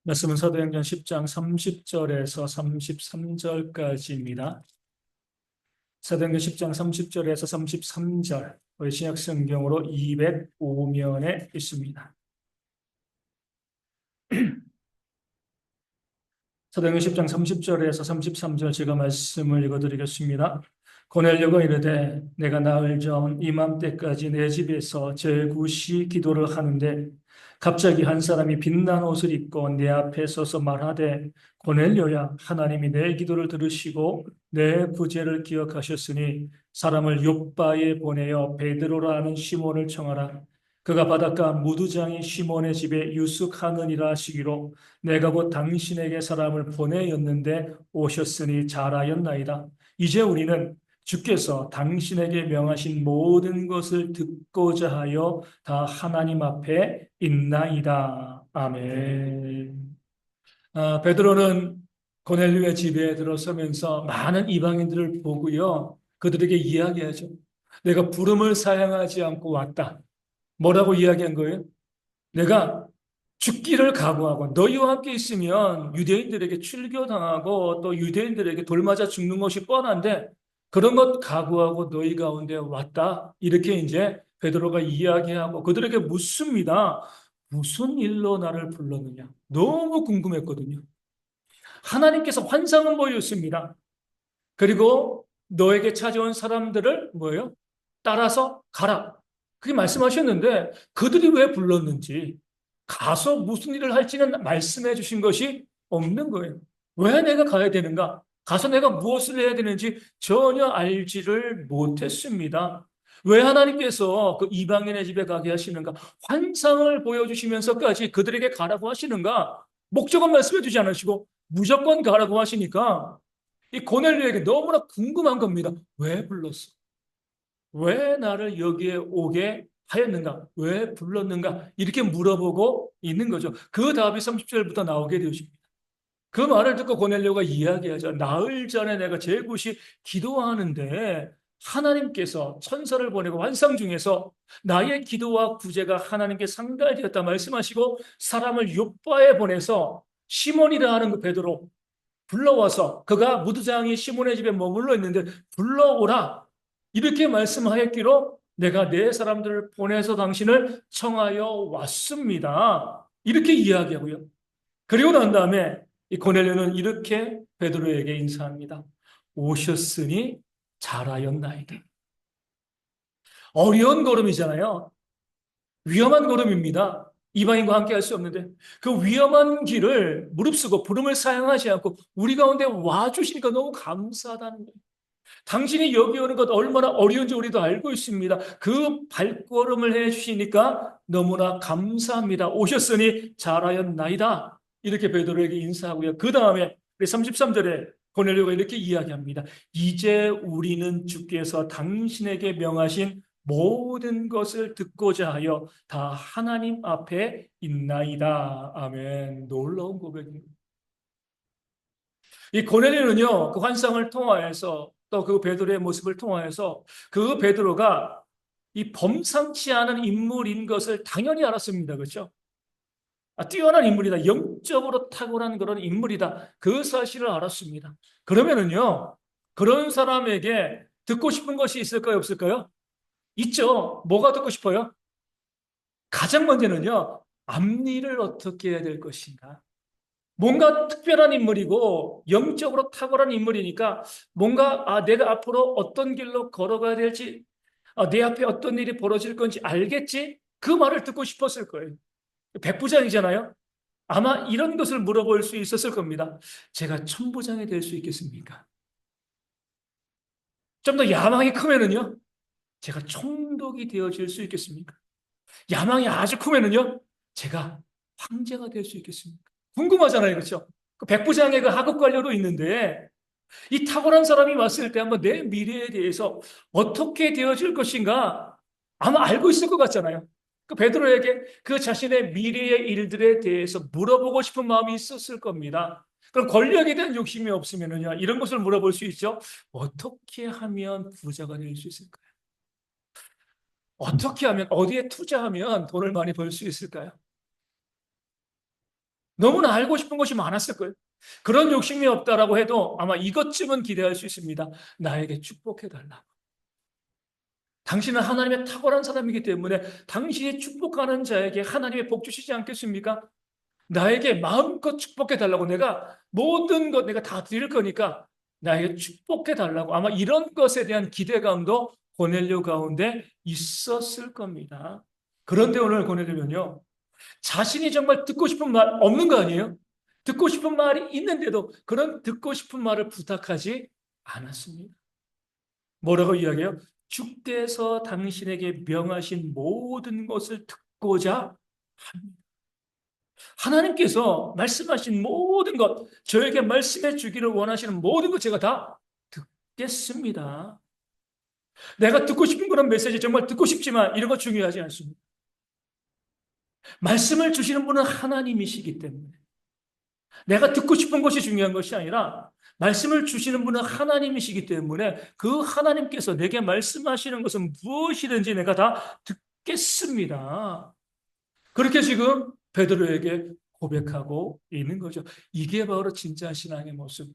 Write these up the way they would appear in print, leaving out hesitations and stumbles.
말씀은 사도행전 10장 30절에서 33절까지입니다. 사도행전 10장 30절에서 33절, 우리 신약 성경으로 205면에 있습니다. 사도행전 10장 30절에서 33절 제가 말씀을 읽어드리겠습니다. 고넬료가 이르되 내가 나흘 전 이맘때까지 내 집에서 절구시 기도를 하는데 갑자기 한 사람이 빛난 옷을 입고 내 앞에 서서 말하되 고넬료야, 하나님이 내 기도를 들으시고 내 부재를 기억하셨으니 사람을 욥바에 보내어 베드로라 하는 시몬을 청하라. 그가 바닷가 무두장이 시몬의 집에 유숙하느니라 하시기로 내가 곧 당신에게 사람을 보내었는데 오셨으니 잘하였나이다. 이제 우리는 주께서 당신에게 명하신 모든 것을 듣고자 하여 다 하나님 앞에 있나이다. 아멘. 베드로는 고넬료의 집에 들어서면서 많은 이방인들을 보고요, 그들에게 이야기하죠. 내가 부름을 사양하지 않고 왔다. 뭐라고 이야기한 거예요? 내가 죽기를 각오하고 너희와 함께 있으면 유대인들에게 출교당하고 또 유대인들에게 돌맞아 죽는 것이 뻔한데 그런 것 각오하고 너희 가운데 왔다. 이렇게 이제 베드로가 이야기하고 그들에게 묻습니다. 무슨 일로 나를 불렀느냐? 너무 궁금했거든요. 하나님께서 환상은 보였습니다. 그리고 너에게 찾아온 사람들을 뭐예요? 따라서 가라. 그렇게 말씀하셨는데 그들이 왜 불렀는지 가서 무슨 일을 할지는 말씀해 주신 것이 없는 거예요. 왜 내가 가야 되는가? 가서 내가 무엇을 해야 되는지 전혀 알지를 못했습니다. 왜 하나님께서 그 이방인의 집에 가게 하시는가? 환상을 보여주시면서까지 그들에게 가라고 하시는가? 목적은 말씀해 주지 않으시고 무조건 가라고 하시니까 이 고넬료에게 너무나 궁금한 겁니다. 왜 불렀어? 왜 나를 여기에 오게 하였는가? 왜 불렀는가? 이렇게 물어보고 있는 거죠. 그 답이 30절부터 나오게 되십니다. 그 말을 듣고 고넬료가 이야기하죠. 나흘 전에 내가 제굿이 기도하는데 하나님께서 천사를 보내고 환상 중에서 나의 기도와 구제가 하나님께 상달되었다 말씀하시고 사람을 욥바에 보내서 시몬이라 하는 그 베드로 불러와서 그가 무두장이 시몬의 집에 머물러 있는데 불러오라 이렇게 말씀하였기로 내가 내 사람들을 보내서 당신을 청하여 왔습니다. 이렇게 이야기하고요. 그리고 난 다음에 이 고넬료는 이렇게 베드로에게 인사합니다. 오셨으니 잘하였나이다. 어려운 걸음이잖아요. 위험한 걸음입니다. 이방인과 함께 할 수 없는데 그 위험한 길을 무릅쓰고 부름을 사용하지 않고 우리 가운데 와주시니까 너무 감사하다는 거예요. 당신이 여기 오는 것 얼마나 어려운지 우리도 알고 있습니다. 그 발걸음을 해주시니까 너무나 감사합니다. 오셨으니 잘하였나이다. 이렇게 베드로에게 인사하고요. 그 다음에 33절에 고넬료가 이렇게 이야기합니다. 이제 우리는 주께서 당신에게 명하신 모든 것을 듣고자 하여 다 하나님 앞에 있나이다. 아멘. 놀라운 고백입니다. 이 고넬료는요, 그 환상을 통하여서 또 그 베드로의 모습을 통하여서 그 베드로가 이 범상치 않은 인물인 것을 당연히 알았습니다. 그렇죠? 뛰어난 인물이다. 영적으로 탁월한 그런 인물이다. 그 사실을 알았습니다. 그러면은요, 그런 사람에게 듣고 싶은 것이 있을까요? 없을까요? 있죠. 뭐가 듣고 싶어요? 가장 먼저는요, 앞일을 어떻게 해야 될 것인가? 뭔가 특별한 인물이고 영적으로 탁월한 인물이니까 뭔가 내가 앞으로 어떤 길로 걸어가야 될지 내 앞에 어떤 일이 벌어질 건지 알겠지? 그 말을 듣고 싶었을 거예요. 백부장이잖아요. 아마 이런 것을 물어볼 수 있었을 겁니다. 제가 천부장이 될 수 있겠습니까? 좀 더 야망이 크면은요. 제가 총독이 되어질 수 있겠습니까? 야망이 아주 크면은요. 제가 황제가 될 수 있겠습니까? 궁금하잖아요. 그렇죠? 그 백부장의 그 하급 관료도 있는데 이 탁월한 사람이 왔을 때 한번 내 미래에 대해서 어떻게 되어질 것인가 아마 알고 있을 것 같잖아요. 그 베드로에게 그 자신의 미래의 일들에 대해서 물어보고 싶은 마음이 있었을 겁니다. 그럼 권력에 대한 욕심이 없으면은요, 이런 것을 물어볼 수 있죠. 어떻게 하면 부자가 될 수 있을까요? 어떻게 하면, 어디에 투자하면 돈을 많이 벌 수 있을까요? 너무나 알고 싶은 것이 많았을 거예요. 그런 욕심이 없다라고 해도 아마 이것쯤은 기대할 수 있습니다. 나에게 축복해달라. 당신은 하나님의 탁월한 사람이기 때문에 당신이 축복하는 자에게 하나님의 복 주시지 않겠습니까? 나에게 마음껏 축복해달라고 내가 모든 것 내가 다 드릴 거니까 나에게 축복해달라고 아마 이런 것에 대한 기대감도 고넬료 가운데 있었을 겁니다. 그런데 오늘 고넬료는요, 자신이 정말 듣고 싶은 말 없는 거 아니에요? 듣고 싶은 말이 있는데도 그런 듣고 싶은 말을 부탁하지 않았습니다. 뭐라고 이야기해요? 주께서 당신에게 명하신 모든 것을 듣고자 합니다. 하나님께서 말씀하신 모든 것, 저에게 말씀해 주기를 원하시는 모든 것 제가 다 듣겠습니다. 내가 듣고 싶은 그런 메시지 정말 듣고 싶지만 이런 거 중요하지 않습니다. 말씀을 주시는 분은 하나님이시기 때문에 내가 듣고 싶은 것이 중요한 것이 아니라 말씀을 주시는 분은 하나님이시기 때문에 그 하나님께서 내게 말씀하시는 것은 무엇이든지 내가 다 듣겠습니다. 그렇게 지금 베드로에게 고백하고 있는 거죠. 이게 바로 진짜 신앙의 모습,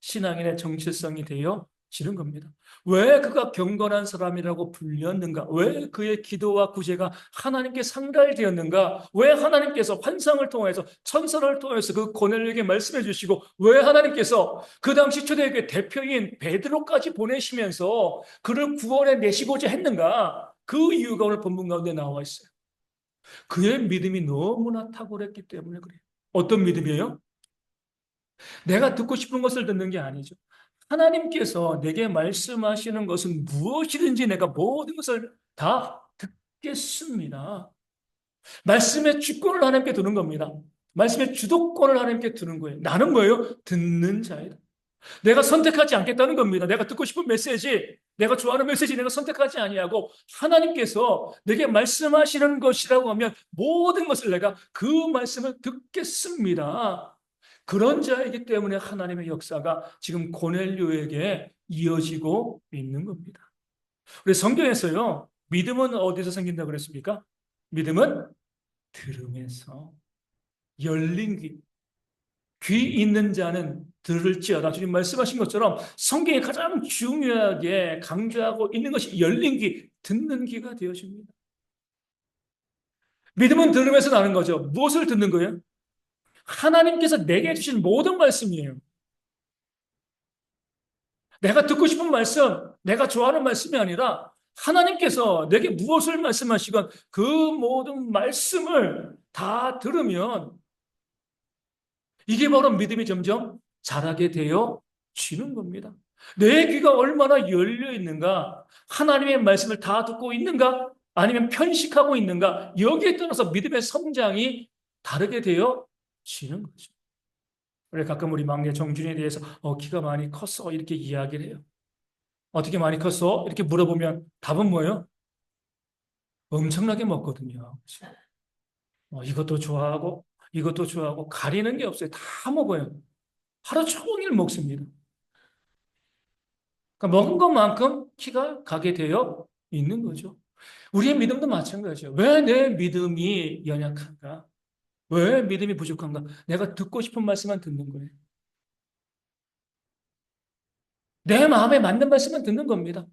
신앙인의 정체성이 되어지는 겁니다. 왜 그가 경건한 사람이라고 불렸는가? 왜 그의 기도와 구제가 하나님께 상달되었는가? 왜 하나님께서 환상을 통해서 천사를 통해서 그 고넬료에게 말씀해 주시고 왜 하나님께서 그 당시 초대교회 대표인 베드로까지 보내시면서 그를 구원해 내시고자 했는가? 그 이유가 오늘 본문 가운데 나와 있어요. 그의 믿음이 너무나 탁월했기 때문에 그래요. 어떤 믿음이에요? 내가 듣고 싶은 것을 듣는 게 아니죠. 하나님께서 내게 말씀하시는 것은 무엇이든지 내가 모든 것을 다 듣겠습니다. 말씀의 주권을 하나님께 두는 겁니다. 말씀의 주도권을 하나님께 두는 거예요. 나는 뭐예요? 듣는 자이다. 내가 선택하지 않겠다는 겁니다. 내가 듣고 싶은 메시지, 내가 좋아하는 메시지 내가 선택하지 아니하고 하나님께서 내게 말씀하시는 것이라고 하면 모든 것을 내가 그 말씀을 듣겠습니다. 그런 자이기 때문에 하나님의 역사가 지금 고넬료에게 이어지고 있는 겁니다. 우리 성경에서요, 믿음은 어디서 생긴다고 그랬습니까? 믿음은 들음에서 열린 귀 있는 자는 들을지어다. 주님 말씀하신 것처럼 성경이 가장 중요하게 강조하고 있는 것이 열린 귀, 듣는 귀가 되어집니다. 믿음은 들으면서 나는 거죠. 무엇을 듣는 거예요? 하나님께서 내게 주신 모든 말씀이에요. 내가 듣고 싶은 말씀, 내가 좋아하는 말씀이 아니라 하나님께서 내게 무엇을 말씀하시건 그 모든 말씀을 다 들으면 이게 바로 믿음이 점점 자라게 되어지는 겁니다. 내 귀가 얼마나 열려 있는가, 하나님의 말씀을 다 듣고 있는가, 아니면 편식하고 있는가, 여기에 따라서 믿음의 성장이 다르게 되어지는 거죠. 그래 가끔 우리 막내 정준이에 대해서 키가 많이 컸어 이렇게 이야기를 해요. 어떻게 많이 컸어? 이렇게 물어보면 답은 뭐예요? 엄청나게 먹거든요. 이것도 좋아하고 이것도 좋아하고 가리는 게 없어요. 다 먹어요. 하루 종일 먹습니다. 그러니까 먹은 것만큼 키가 가게 되어 있는 거죠. 우리의 믿음도 마찬가지죠. 왜 내 믿음이 연약한가? 왜 믿음이 부족한가? 내가 듣고 싶은 말씀만 듣는 거예요. 내 마음에 맞는 말씀만 듣는 겁니다.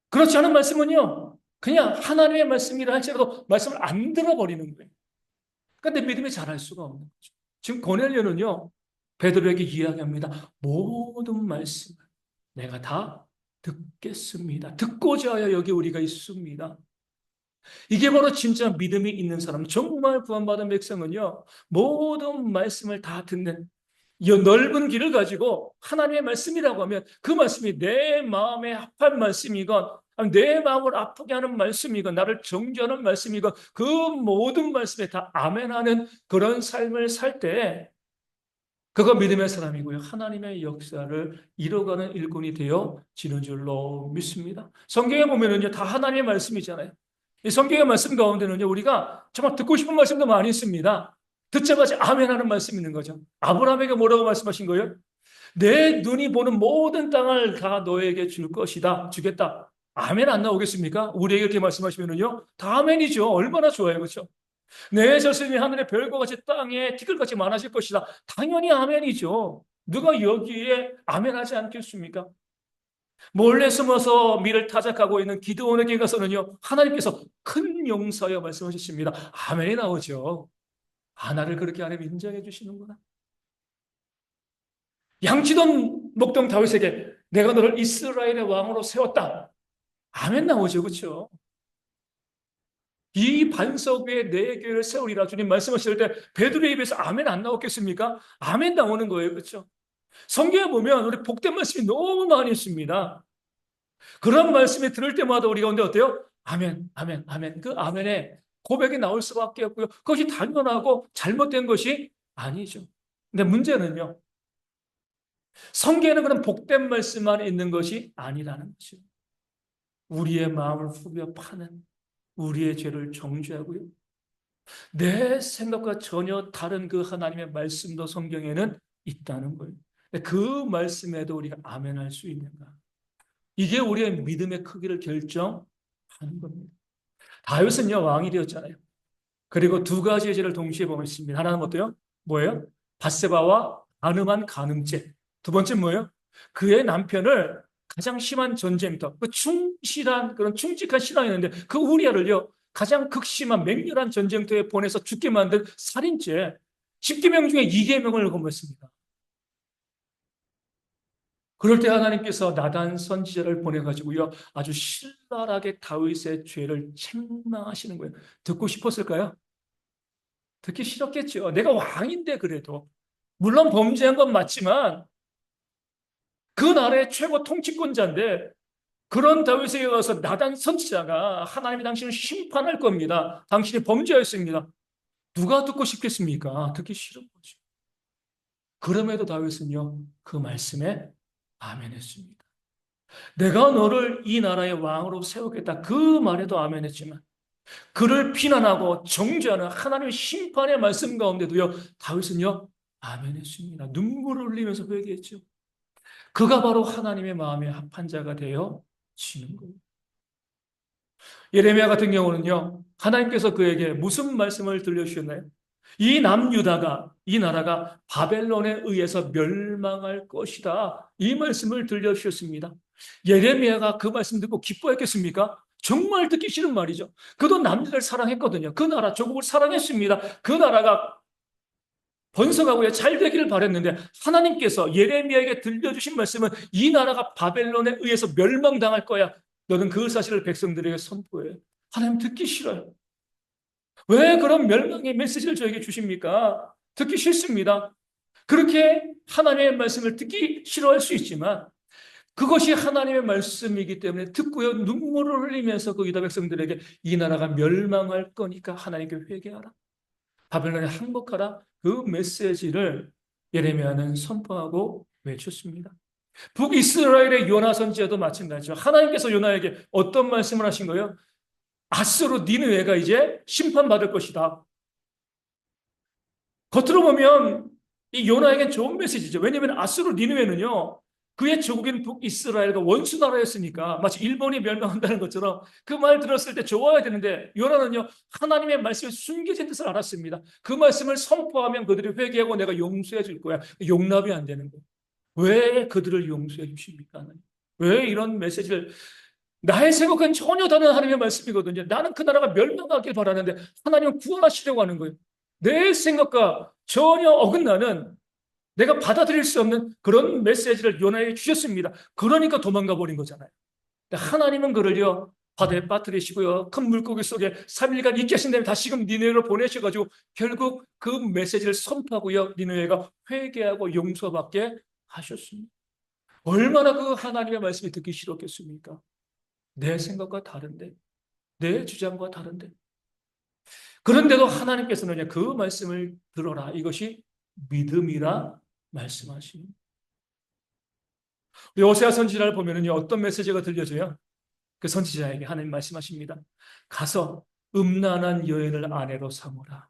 그렇지 않은 말씀은요, 그냥 하나님의 말씀이라 할지라도 말씀을 안 들어버리는 거예요. 그러니까 내 믿음이 자랄 수가 없는 거죠. 지금 고넬료는요, 베드로에게 이야기합니다. 모든 말씀을 내가 다 듣겠습니다. 듣고자 하여 여기 우리가 있습니다. 이게 바로 진짜 믿음이 있는 사람, 정말 구원받은 백성은요, 모든 말씀을 다 듣는 이 넓은 길을 가지고 하나님의 말씀이라고 하면 그 말씀이 내 마음에 합한 말씀이건 내 마음을 아프게 하는 말씀이건 나를 정죄하는 말씀이건 그 모든 말씀에 다 아멘하는 그런 삶을 살 때 그거 믿음의 사람이고요. 하나님의 역사를 이뤄가는 일꾼이 되어지는 줄로 믿습니다. 성경에 보면은요, 다 하나님의 말씀이잖아요. 이 성경의 말씀 가운데는요, 우리가 정말 듣고 싶은 말씀도 많이 있습니다. 듣자마자 아멘하는 말씀이 있는 거죠. 아브라함에게 뭐라고 말씀하신 거예요? 내 눈이 보는 모든 땅을 다 너에게 줄 것이다. 주겠다. 아멘 안 나오겠습니까? 우리에게 이렇게 말씀하시면은요, 다 아멘이죠. 얼마나 좋아요. 그렇죠? 내 자손이 하늘의 별과 같이 땅에 티끌같이 많아질 것이다. 당연히 아멘이죠. 누가 여기에 아멘하지 않겠습니까? 몰래 숨어서 미를 타작하고 있는 기드온에게 가서는요, 하나님께서 큰 용서여 말씀하셨습니다. 아멘이 나오죠. 나를 그렇게 하나님 인정해 주시는구나. 양치던 목동 다윗에게 내가 너를 이스라엘의 왕으로 세웠다. 아멘 나오죠, 그렇죠? 이 반석 위에 내 교회를 세우리라 주님 말씀하실 때 베드로의 입에서 아멘 안 나왔겠습니까? 아멘 나오는 거예요, 그렇죠? 성경에 보면 우리 복된 말씀이 너무 많이 있습니다. 그런 말씀이 들을 때마다 우리가 근데 어때요? 아멘, 아멘, 아멘. 그 아멘에 고백이 나올 수밖에 없고요. 그것이 당연하고 잘못된 것이 아니죠. 근데 문제는요. 성경에는 그런 복된 말씀만 있는 것이 아니라는 것이죠. 우리의 마음을 후벼 파는 우리의 죄를 정죄하고요. 내 생각과 전혀 다른 그 하나님의 말씀도 성경에는 있다는 거예요. 그 말씀에도 우리가 아멘할 수 있는가? 이게 우리의 믿음의 크기를 결정하는 겁니다. 다윗은요, 왕이 되었잖아요. 그리고 두 가지의 죄를 동시에 범했습니다. 하나는 어때요? 뭐예요? 밧세바와 간음한 간음죄. 두 번째 뭐예요? 그의 남편을 가장 심한 전쟁터, 그 충실한 그런 충직한 신앙이었는데 그 우리아를요 가장 극심한 맹렬한 전쟁터에 보내서 죽게 만든 살인죄. 10계명 중에 2계명을 범했습니다. 그럴 때 하나님께서 나단 선지자를 보내가지고요 아주 신랄하게 다윗의 죄를 책망하시는 거예요. 듣고 싶었을까요? 듣기 싫었겠죠. 내가 왕인데 그래도. 물론 범죄한 건 맞지만 그 나라의 최고 통치권자인데 그런 다윗에게 가서 나단 선지자가 하나님이 당신을 심판할 겁니다. 당신이 범죄하였습니다. 누가 듣고 싶겠습니까? 듣기 싫은 거죠. 그럼에도 다윗은요 그 말씀에 아멘했습니다. 내가 너를 이 나라의 왕으로 세우겠다. 그 말에도 아멘했지만 그를 비난하고 정죄하는 하나님의 심판의 말씀 가운데도요 다윗은요 아멘했습니다. 눈물을 흘리면서 회개했죠. 그가 바로 하나님의 마음에 합한 자가 되어 지는 거예요. 예레미야 같은 경우는요 하나님께서 그에게 무슨 말씀을 들려주셨나요? 이 남유다가 이 나라가 바벨론에 의해서 멸망할 것이다. 이 말씀을 들려주셨습니다. 예레미야가 그 말씀 듣고 기뻐했겠습니까? 정말 듣기 싫은 말이죠. 그도 남유다를 사랑했거든요. 그 나라 조국을 사랑했습니다. 그 나라가 번성하고요 잘 되기를 바랬는데 하나님께서 예레미야에게 들려주신 말씀은 이 나라가 바벨론에 의해서 멸망당할 거야. 너는 그 사실을 백성들에게 선포해. 하나님 듣기 싫어요. 왜 그런 멸망의 메시지를 저에게 주십니까? 듣기 싫습니다. 그렇게 하나님의 말씀을 듣기 싫어할 수 있지만 그것이 하나님의 말씀이기 때문에 듣고요 눈물을 흘리면서 그 유다 백성들에게 이 나라가 멸망할 거니까 하나님께 회개하라. 바벨론에 항복하라. 그 메시지를 예레미야는 선포하고 외쳤습니다. 북이스라엘의 요나 선지자도 마찬가지죠. 하나님께서 요나에게 어떤 말씀을 하신 거예요? 아수르 니느웨가 이제 심판받을 것이다. 겉으로 보면 이 요나에겐 좋은 메시지죠. 왜냐하면 아수르 니느웨는요. 그의 조국인 북이스라엘과 원수 나라였으니까 마치 일본이 멸망한다는 것처럼 그 말 들었을 때 좋아야 되는데 요나는요. 하나님의 말씀이 숨겨진 뜻을 알았습니다. 그 말씀을 선포하면 그들이 회개하고 내가 용서해 줄 거야. 용납이 안 되는 거예요. 왜 그들을 용서해 주십니까? 하나님? 왜 이런 메시지를 나의 생각은 전혀 다른 하나님의 말씀이거든요. 나는 그 나라가 멸망하길 바라는데 하나님은 구원하시려고 하는 거예요. 내 생각과 전혀 어긋나는 내가 받아들일 수 없는 그런 메시지를 요나에게 주셨습니다. 그러니까 도망가 버린 거잖아요. 하나님은 그를요 바다에 빠뜨리시고요 큰 물고기 속에 3일간 있게 하신 다음에 다시금 니느웨로 보내셔가지고 결국 그 메시지를 선포하고요 니느웨가 회개하고 용서받게 하셨습니다. 얼마나 그 하나님의 말씀이 듣기 싫었겠습니까? 내 생각과 다른데, 내 주장과 다른데. 그런데도 하나님께서는 그 말씀을 들어라. 이것이 믿음이라 말씀하십니다. 오세아 선지자를 보면은요, 어떤 메시지가 들려줘요? 그 선지자에게 하나님 말씀하십니다. 가서 음란한 여인을 아내로 삼으라.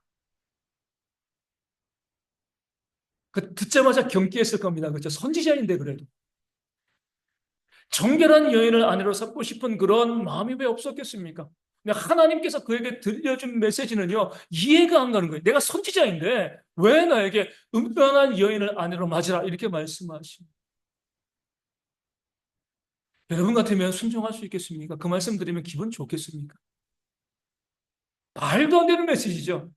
그 듣자마자 경계했을 겁니다. 그렇죠? 선지자인데 그래도. 정결한 여인을 아내로 삼고 싶은 그런 마음이 왜 없었겠습니까? 근데 하나님께서 그에게 들려준 메시지는요, 이해가 안 가는 거예요. 내가 선지자인데 왜 나에게 음란한 여인을 아내로 맞으라 이렇게 말씀하십니다. 여러분 같으면 순종할 수 있겠습니까? 그 말씀 드리면 기분 좋겠습니까? 말도 안 되는 메시지죠.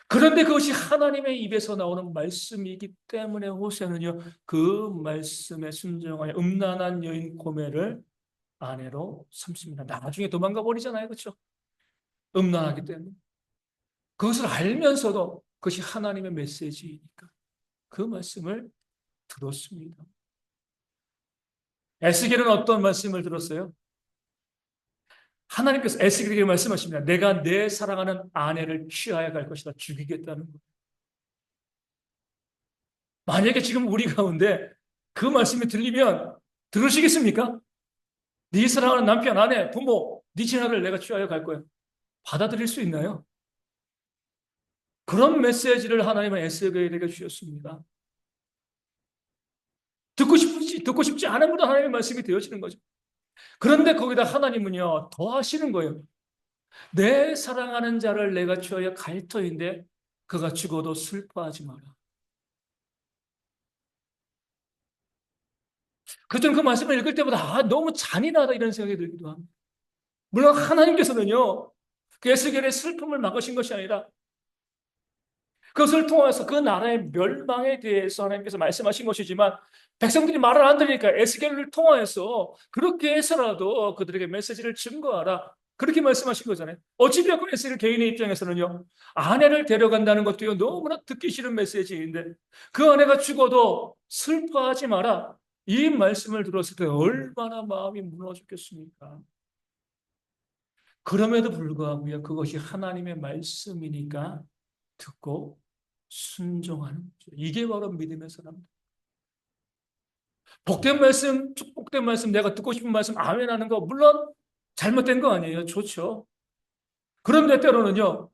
그런데 그것이 하나님의 입에서 나오는 말씀이기 때문에 호세는요, 그 말씀에 순종하여 음란한 여인 고멜을 아내로 삼습니다. 나중에 도망가 버리잖아요. 그렇죠? 음란하기 때문에. 그것을 알면서도 그것이 하나님의 메시지이니까 그 말씀을 들었습니다. 에스겔은 어떤 말씀을 들었어요? 하나님께서 에스겔에게 말씀하십니다. 내가 내 사랑하는 아내를 취하여 갈 것이다. 죽이겠다는 것. 만약에 지금 우리 가운데 그 말씀이 들리면 들으시겠습니까? 네 사랑하는 남편, 아내, 부모, 네 친아를 내가 취하여 갈 거야. 받아들일 수 있나요? 그런 메시지를 하나님은 에스겔에게 주셨습니다. 듣고 싶지 않은 분도 하나님의 말씀이 되어지는 거죠. 그런데 거기다 하나님은요, 더 하시는 거예요. 내 사랑하는 자를 내가 취하여 갈 터인데 그가 죽어도 슬퍼하지 마라. 그때는 그 말씀을 읽을 때보다 너무 잔인하다 이런 생각이 들기도 합니다. 물론 하나님께서는요, 그 에스겔의 슬픔을 막으신 것이 아니라 그것을 통해서 그 나라의 멸망에 대해서 하나님께서 말씀하신 것이지만 백성들이 말을 안 들으니까 에스겔을 통하여서 그렇게 해서라도 그들에게 메시지를 증거하라. 그렇게 말씀하신 거잖아요. 어찌되었건 에스겔 개인의 입장에서는요, 아내를 데려간다는 것도요, 너무나 듣기 싫은 메시지인데 그 아내가 죽어도 슬퍼하지 마라. 이 말씀을 들었을 때 얼마나 마음이 무너졌겠습니까? 그럼에도 불구하고요, 그것이 하나님의 말씀이니까 듣고 순종하는 거죠. 이게 바로 믿음의 사람들. 복된 말씀, 축복된 말씀, 내가 듣고 싶은 말씀, 아멘 하는 거, 물론 잘못된 거 아니에요. 좋죠. 그런데 때로는요,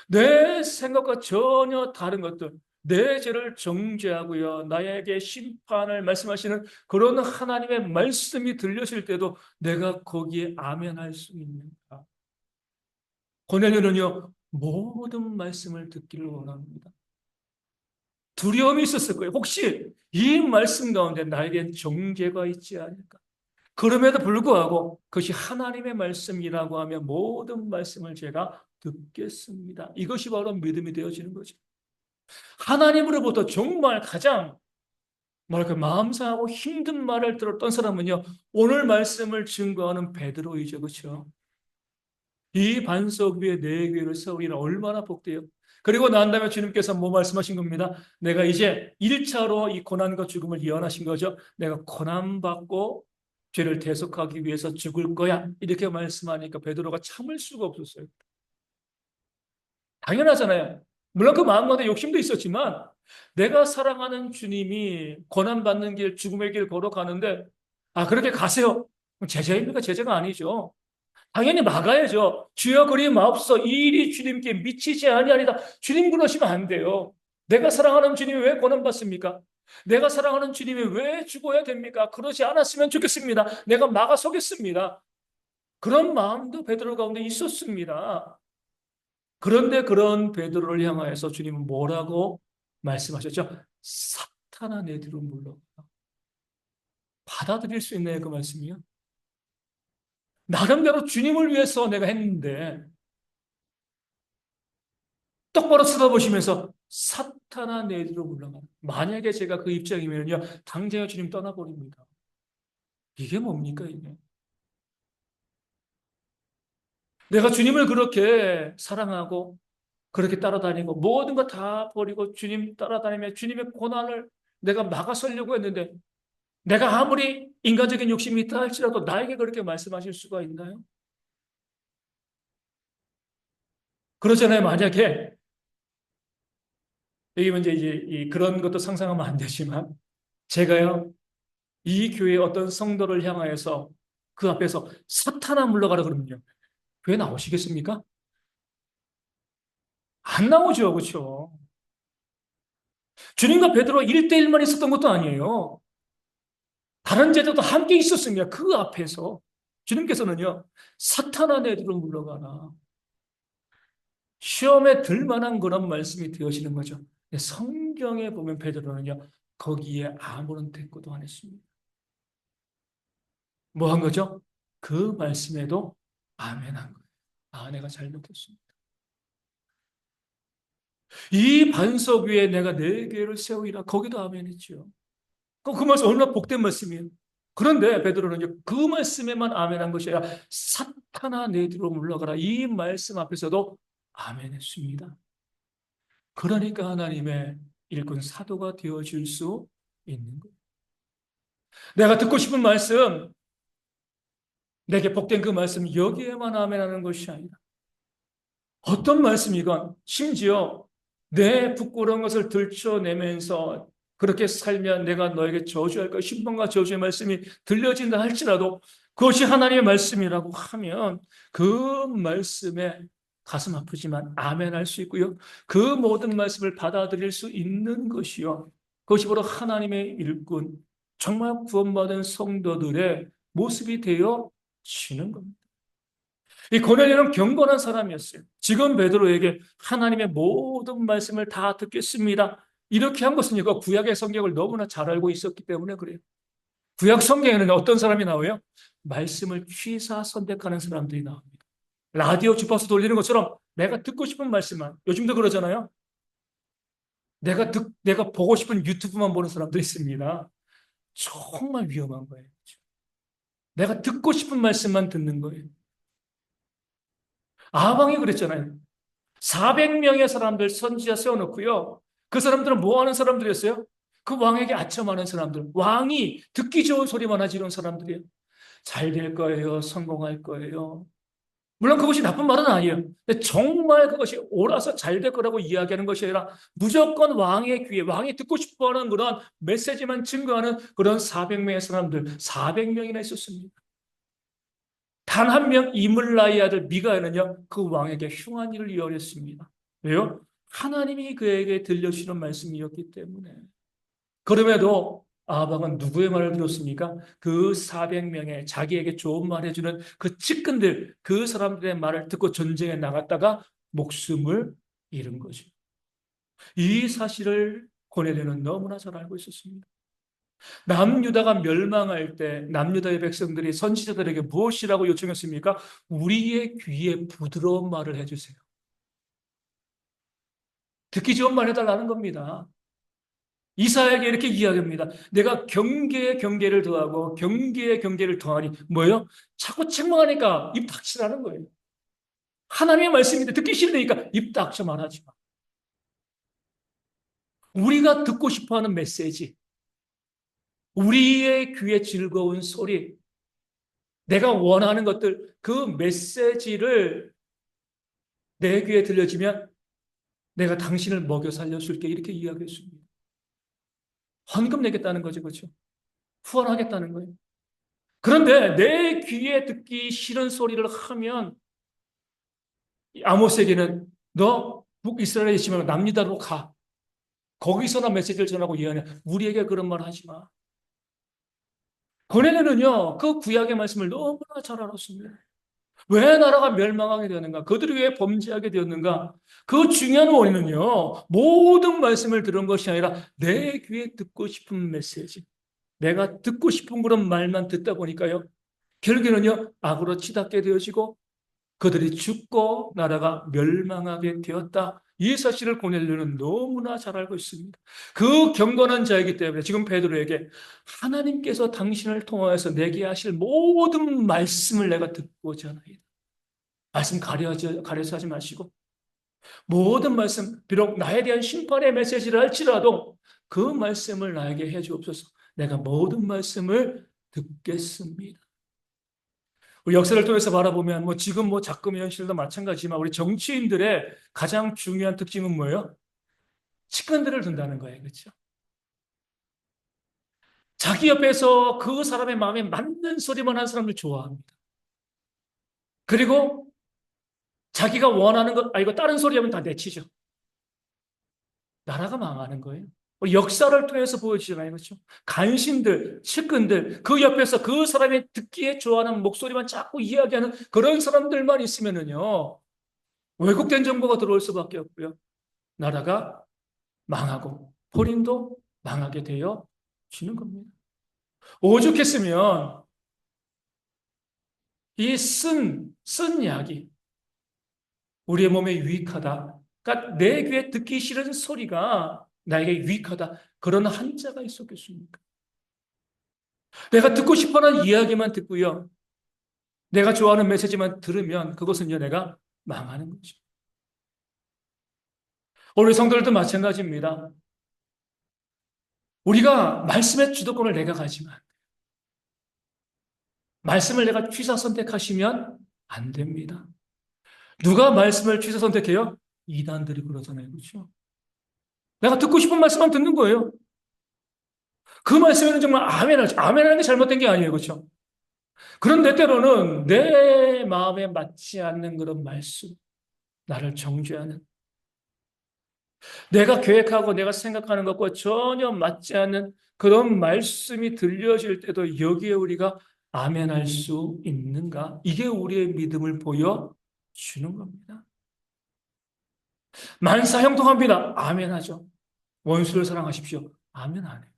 내 생각과 전혀 다른 것들, 내 죄를 정죄하고요, 나에게 심판을 말씀하시는 그런 하나님의 말씀이 들려질 때도 내가 거기에 아멘 할 수 있는가? 고넬료는요, 모든 말씀을 듣기를 원합니다. 두려움이 있었을 거예요. 혹시 이 말씀 가운데 나에겐 정죄가 있지 않을까? 그럼에도 불구하고 그것이 하나님의 말씀이라고 하면 모든 말씀을 제가 듣겠습니다. 이것이 바로 믿음이 되어지는 거죠. 하나님으로부터 정말 가장 뭐랄까 마음 상하고 힘든 말을 들었던 사람은요, 오늘 말씀을 증거하는 베드로이죠. 그렇죠? 이 반석 위에 내 교회를 세우리라. 얼마나 복돼요. 그리고 난 다음에 주님께서 뭐 말씀하신 겁니다. 내가 이제 1차로 이 고난과 죽음을 예언하신 거죠. 내가 고난받고 죄를 대속하기 위해서 죽을 거야. 이렇게 말씀하니까 베드로가 참을 수가 없었어요. 당연하잖아요. 물론 그 마음 가운데 욕심도 있었지만 내가 사랑하는 주님이 고난받는 길, 죽음의 길 걸어가는데 그렇게 가세요. 제자입니까? 제자가 아니죠. 당연히 막아야죠. 주여 그리 마옵소서 이 일이 주님께 미치지 아니하리다. 주님 그러시면 안 돼요. 내가 사랑하는 주님이 왜 고난받습니까? 내가 사랑하는 주님이 왜 죽어야 됩니까? 그러지 않았으면 좋겠습니다. 내가 막아서겠습니다. 그런 마음도 베드로 가운데 있었습니다. 그런데 그런 베드로를 향하여서 주님은 뭐라고 말씀하셨죠? 사탄아 내 뒤로 물러가라. 받아들일 수 있나요? 그 말씀이요? 나름대로 주님을 위해서 내가 했는데 똑바로 쳐다보시면서 사탄아 내 뒤로 물러가라. 만약에 제가 그 입장이면요, 당장에 주님 떠나버립니다. 이게 뭡니까 이게? 내가 주님을 그렇게 사랑하고 그렇게 따라다니고 모든 거 다 버리고 주님 따라다니며 주님의 고난을 내가 막아서려고 했는데 내가 아무리 인간적인 욕심이 있다 할지라도 나에게 그렇게 말씀하실 수가 있나요? 그렇잖아요. 만약에 여기 먼저 이제 그런 것도 상상하면 안 되지만 제가요 이 교회 어떤 성도를 향하여서 그 앞에서 사탄아 물러가라 그러면요. 교회 나오시겠습니까? 안 나오죠. 그렇죠? 주님과 베드로 1대1만 있었던 것도 아니에요. 다른 제자도 함께 있었습니다. 그 앞에서. 주님께서는요, 사탄아 내게로 물러가라. 시험에 들 만한 그런 말씀이 되어지는 거죠. 성경에 보면 베드로는요, 거기에 아무런 대꾸도 안 했습니다. 뭐 한 거죠? 그 말씀에도 아멘 한 거예요. 아, 내가 잘못했습니다. 이 반석 위에 내가 네 개를 세우리라. 거기도 아멘 했죠. 그 말씀 얼마나 복된 말씀이에요. 그런데 베드로는요, 그 말씀에만 아멘한 것이 아니라 사탄아 내 뒤로 물러가라. 이 말씀 앞에서도 아멘했습니다. 그러니까 하나님의 일꾼 사도가 되어줄 수 있는 거예요. 내가 듣고 싶은 말씀, 내게 복된 그 말씀 여기에만 아멘하는 것이 아니라 어떤 말씀이건 심지어 내 부끄러운 것을 들춰내면서 그렇게 살면 내가 너에게 저주할 거야. 신방과 저주의 말씀이 들려진다 할지라도 그것이 하나님의 말씀이라고 하면 그 말씀에 가슴 아프지만 아멘할 수 있고요. 그 모든 말씀을 받아들일 수 있는 것이요. 그것이 바로 하나님의 일꾼, 정말 구원받은 성도들의 모습이 되어지는 겁니다. 이 고넬료는 경건한 사람이었어요. 지금 베드로에게 하나님의 모든 말씀을 다 듣겠습니다. 이렇게 한 것은 이거 구약의 성경을 너무나 잘 알고 있었기 때문에 그래요. 구약 성경에는 어떤 사람이 나와요? 말씀을 취사 선택하는 사람들이 나옵니다. 라디오 주파수 돌리는 것처럼 내가 듣고 싶은 말씀만, 요즘도 그러잖아요. 내가 보고 싶은 유튜브만 보는 사람도 있습니다. 정말 위험한 거예요. 내가 듣고 싶은 말씀만 듣는 거예요. 아방이 그랬잖아요. 400명의 사람들 선지자 세워놓고요. 그 사람들은 뭐 하는 사람들이었어요? 그 왕에게 아첨하는 사람들. 왕이 듣기 좋은 소리만 하지 이런 사람들이에요. 잘 될 거예요. 성공할 거예요. 물론 그것이 나쁜 말은 아니에요. 근데 정말 그것이 옳아서 잘 될 거라고 이야기하는 것이 아니라 무조건 왕의 귀에, 왕이 듣고 싶어 하는 그런 메시지만 증거하는 그런 400명의 사람들, 400명이나 있었습니다. 단 한 명 이물라의 아들 미가야는요, 그 왕에게 흉한 일을 이어렸습니다. 왜요? 하나님이 그에게 들려주시는 말씀이었기 때문에. 그럼에도 아합은 누구의 말을 들었습니까? 그 400명의 자기에게 좋은 말 해주는 그 측근들, 그 사람들의 말을 듣고 전쟁에 나갔다가 목숨을 잃은 거죠. 이 사실을 고넬료는 너무나 잘 알고 있었습니다. 남유다가 멸망할 때 남유다의 백성들이 선지자들에게 무엇이라고 요청했습니까? 우리의 귀에 부드러운 말을 해주세요. 듣기 좋은 말 해달라는 겁니다. 이사야에게 이렇게 이야기합니다. 내가 경계에 경계를 더하고 경계에 경계를 더하니 뭐예요? 자꾸 책망하니까 입 닥치라는 거예요. 하나님의 말씀인데 듣기 싫으니까 입 닥쳐 말하지 마. 우리가 듣고 싶어하는 메시지, 우리의 귀에 즐거운 소리, 내가 원하는 것들, 그 메시지를 내 귀에 들려지면 내가 당신을 먹여 살려줄게 이렇게 이야기했습니다. 헌금 내겠다는 거죠, 그렇죠? 후원하겠다는 거예요. 그런데 내 귀에 듣기 싫은 소리를 하면 아모스에게는 너 북이스라엘에 있으면 남유다로 가. 거기서나 메시지를 전하고 예언해. 우리에게 그런 말 하지 마. 고넬료는요, 그 구약의 말씀을 너무나 잘 알았습니다. 왜 나라가 멸망하게 되었는가? 그들이 왜 범죄하게 되었는가? 그 중요한 원인은요, 모든 말씀을 들은 것이 아니라 내 귀에 듣고 싶은 메시지, 내가 듣고 싶은 그런 말만 듣다 보니까요, 결국에는요, 악으로 치닫게 되어지고 그들이 죽고 나라가 멸망하게 되었다. 이 사실을 고넬료는 너무나 잘 알고 있습니다. 그 경건한 자이기 때문에 지금 베드로에게 하나님께서 당신을 통하여서 내게 하실 모든 말씀을 내가 듣고자 하나이다. 말씀 가려서 하지 마시고 모든 말씀, 비록 나에 대한 심판의 메시지를 할지라도 그 말씀을 나에게 해주옵소서. 내가 모든 말씀을 듣겠습니다. 우리 역사를 통해서 바라보면 뭐 지금 뭐 작금 현실도 마찬가지지만 우리 정치인들의 가장 중요한 특징은 뭐예요? 측근들을 둔다는 거예요. 그렇죠? 자기 옆에서 그 사람의 마음에 맞는 소리만 하는 사람을 좋아합니다. 그리고 자기가 원하는 것, 이거 다른 소리 하면 다 내치죠. 나라가 망하는 거예요. 역사를 통해서 보여지잖아요. 그렇죠? 간신들, 측근들, 그 옆에서 그 사람이 듣기에 좋아하는 목소리만 자꾸 이야기하는 그런 사람들만 있으면은요, 왜곡된 정보가 들어올 수밖에 없고요. 나라가 망하고, 본인도 망하게 되어 지는 겁니다. 오죽했으면 이 쓴 약이 우리의 몸에 유익하다. 그러니까 내 귀에 듣기 싫은 소리가 나에게 유익하다. 그런 한자가 있었겠습니까? 내가 듣고 싶어하는 이야기만 듣고요. 내가 좋아하는 메시지만 들으면 그것은요, 내가 망하는 거죠. 우리 성도들도 마찬가지입니다. 우리가 말씀의 주도권을 내가 가지만 말씀을 내가 취사 선택하시면 안 됩니다. 누가 말씀을 취사 선택해요? 이단들이 그러잖아요. 그렇죠? 내가 듣고 싶은 말씀만 듣는 거예요. 그 말씀에는 정말 아멘하죠. 아멘하는 게 잘못된 게 아니에요. 그렇죠? 그런데 때로는 내 마음에 맞지 않는 그런 말씀, 나를 정죄하는, 내가 계획하고 내가 생각하는 것과 전혀 맞지 않는 그런 말씀이 들려질 때도 여기에 우리가 아멘할 수 있는가? 이게 우리의 믿음을 보여주는 겁니다. 만사형통합니다. 아멘하죠. 원수를 사랑하십시오. 아멘 안 해요.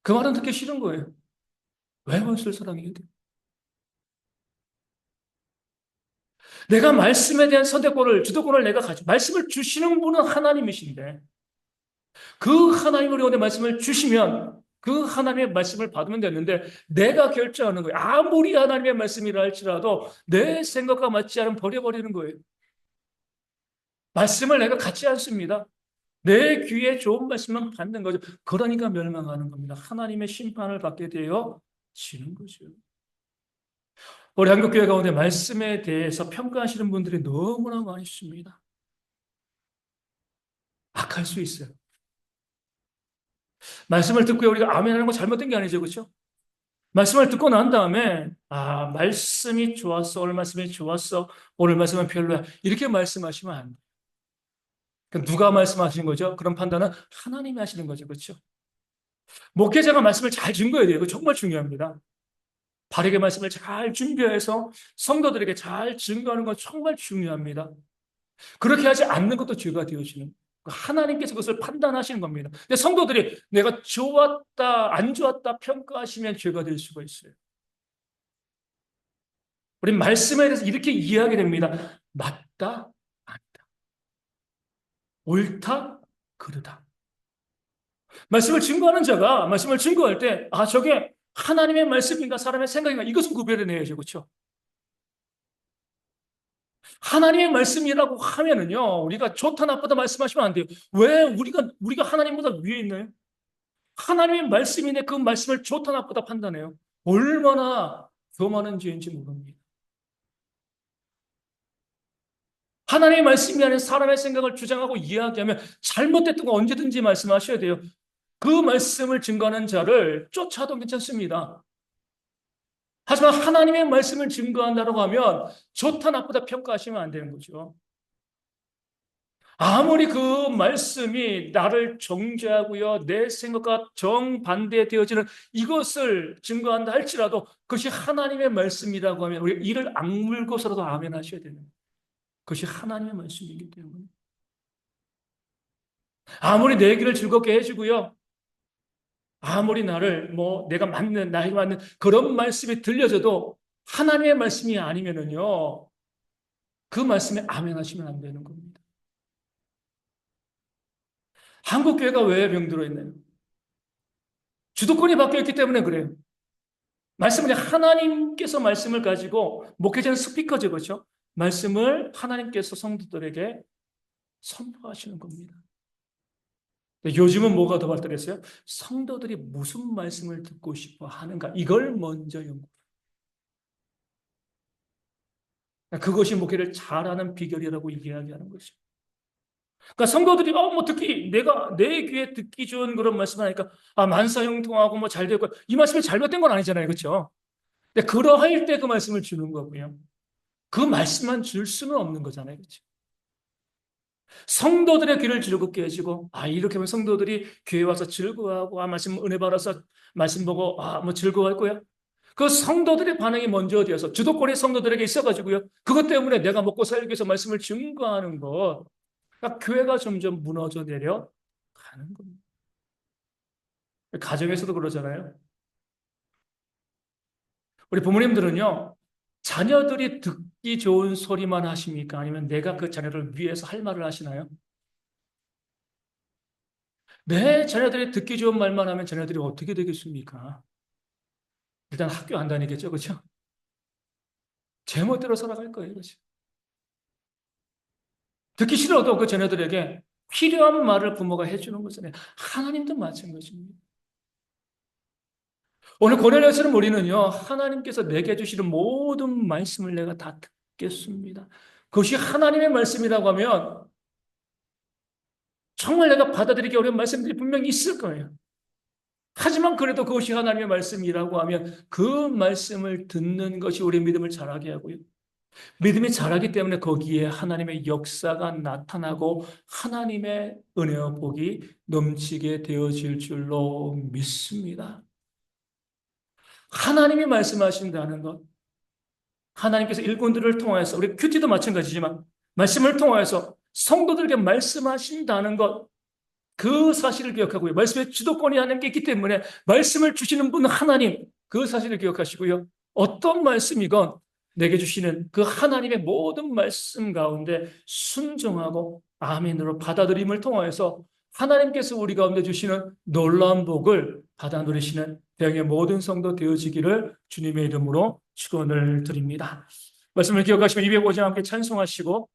그 말은 듣기 싫은 거예요. 왜 원수를 사랑해야 돼요? 내가 말씀에 대한 선택권을, 주도권을 내가 가지고, 말씀을 주시는 분은 하나님이신데, 그 하나님을 위해 말씀을 주시면, 그 하나님의 말씀을 받으면 되는데, 내가 결정하는 거예요. 아무리 하나님의 말씀이라 할지라도, 내 생각과 맞지 않으면 버려버리는 거예요. 말씀을 내가 갖지 않습니다. 내 귀에 좋은 말씀만 받는 거죠. 그러니까 멸망하는 겁니다. 하나님의 심판을 받게 되어 지는 거죠. 우리 한국교회 가운데 말씀에 대해서 평가하시는 분들이 너무나 많이 있습니다. 악할 수 있어요. 말씀을 듣고 우리가 아멘 하는 거 잘못된 게 아니죠. 그렇죠? 말씀을 듣고 난 다음에 말씀이 좋았어. 오늘 말씀이 좋았어. 오늘 말씀은 별로야. 이렇게 말씀하시면 안 돼요. 그러니까 누가 말씀하시는 거죠? 그런 판단은 하나님이 하시는 거죠. 그렇죠? 목회자가 말씀을 잘 증거해야 돼요. 이거 정말 중요합니다. 바르게 말씀을 잘 준비해서 성도들에게 잘 증거하는 건 정말 중요합니다. 그렇게 하지 않는 것도 죄가 되어지는. 하나님께서 그것을 판단하시는 겁니다. 근데 성도들이 내가 좋았다, 안 좋았다 평가하시면 죄가 될 수가 있어요. 우리 말씀에 대해서 이렇게 이해하게 됩니다. 맞다, 아니다. 옳다, 그르다. 말씀을 증거하는 자가 말씀을 증거할 때, 저게 하나님의 말씀인가 사람의 생각인가 이것은 구별해내야죠. 그렇죠? 하나님의 말씀이라고 하면은요, 우리가 좋다, 나쁘다 말씀하시면 안 돼요. 왜 우리가 하나님보다 위에 있나요? 하나님의 말씀인데 그 말씀을 좋다, 나쁘다 판단해요. 얼마나 교만한 죄인지 모릅니다. 하나님의 말씀이 아닌 사람의 생각을 주장하고 이야기하면 잘못됐던 거 언제든지 말씀하셔야 돼요. 그 말씀을 증거하는 자를 쫓아도 괜찮습니다. 하지만 하나님의 말씀을 증거한다고 하면 좋다, 나쁘다 평가하시면 안 되는 거죠. 아무리 그 말씀이 나를 정죄하고요, 내 생각과 정반대 되어지는 이것을 증거한다 할지라도 그것이 하나님의 말씀이라고 하면 우리 이를 악물고서라도 아멘 하셔야 되는 거예요. 그것이 하나님의 말씀이기 때문에. 아무리 내 길을 즐겁게 해주고요, 아무리 나를 내가 나에게 맞는 그런 말씀이 들려져도 하나님의 말씀이 아니면은요, 그 말씀에 아멘 하시면 안 되는 겁니다. 한국 교회가 왜 병들어 있나요? 주도권이 바뀌어 있기 때문에 그래요. 말씀은 하나님께서 말씀을 가지고 목회자는 스피커죠, 그렇죠? 말씀을 하나님께서 성도들에게 선포하시는 겁니다. 요즘은 뭐가 더 발달했어요? 성도들이 무슨 말씀을 듣고 싶어 하는가? 이걸 먼저 연구. 그것이 목회를 잘하는 비결이라고 이야기하는 것이죠. 그러니까 성도들이 특히 내가 내 귀에 듣기 좋은 그런 말씀을 하니까 만사형통하고 잘 되고 이 말씀이 잘못된 건 아니잖아요, 그렇죠? 근데 그러할 때 그 말씀을 주는 거고요. 그 말씀만 줄 수는 없는 거잖아요, 그렇죠? 성도들의 귀를 즐겁게 해주고, 이렇게 하면 성도들이 교회 와서 즐거워하고, 말씀 은혜 받아서 말씀 보고, 뭐 즐거워할 거야. 그 성도들의 반응이 먼저 되어서 주도권이 성도들에게 있어가지고요. 그것 때문에 내가 먹고 살기 위해서 말씀을 증거하는 것. 그러니까 교회가 점점 무너져 내려 가는 겁니다. 가정에서도 그러잖아요. 우리 부모님들은요, 자녀들이 듣기 좋은 소리만 하십니까? 아니면 내가 그 자녀를 위해서 할 말을 하시나요? 내 자녀들이 듣기 좋은 말만 하면 자녀들이 어떻게 되겠습니까? 일단 학교 안 다니겠죠, 그렇죠? 제멋대로 살아갈 거예요, 그렇죠? 듣기 싫어도 그 자녀들에게 필요한 말을 부모가 해주는 거잖아요. 하나님도 마찬가지입니다. 오늘 고넬료처럼 우리는요, 하나님께서 내게 주시는 모든 말씀을 내가 다 듣겠습니다. 그것이 하나님의 말씀이라고 하면 정말 내가 받아들이기 어려운 말씀들이 분명히 있을 거예요. 하지만 그래도 그것이 하나님의 말씀이라고 하면 그 말씀을 듣는 것이 우리 믿음을 자라게 하고요. 믿음이 자라기 때문에 거기에 하나님의 역사가 나타나고 하나님의 은혜와 복이 넘치게 되어질 줄로 믿습니다. 하나님이 말씀하신다는 것, 하나님께서 일꾼들을 통해서, 우리 큐티도 마찬가지지만 말씀을 통해서 성도들에게 말씀하신다는 것, 그 사실을 기억하고요. 말씀의 주도권이 하나님께 있기 때문에 말씀을 주시는 분은 하나님, 그 사실을 기억하시고요. 어떤 말씀이건 내게 주시는 그 하나님의 모든 말씀 가운데 순종하고 아멘으로 받아들임을 통하여서 하나님께서 우리 가운데 주시는 놀라운 복을 받아 누리시는 대형의 모든 성도 되어지기를 주님의 이름으로 축원을 드립니다. 말씀을 기억하시면 205장 함께 찬송하시고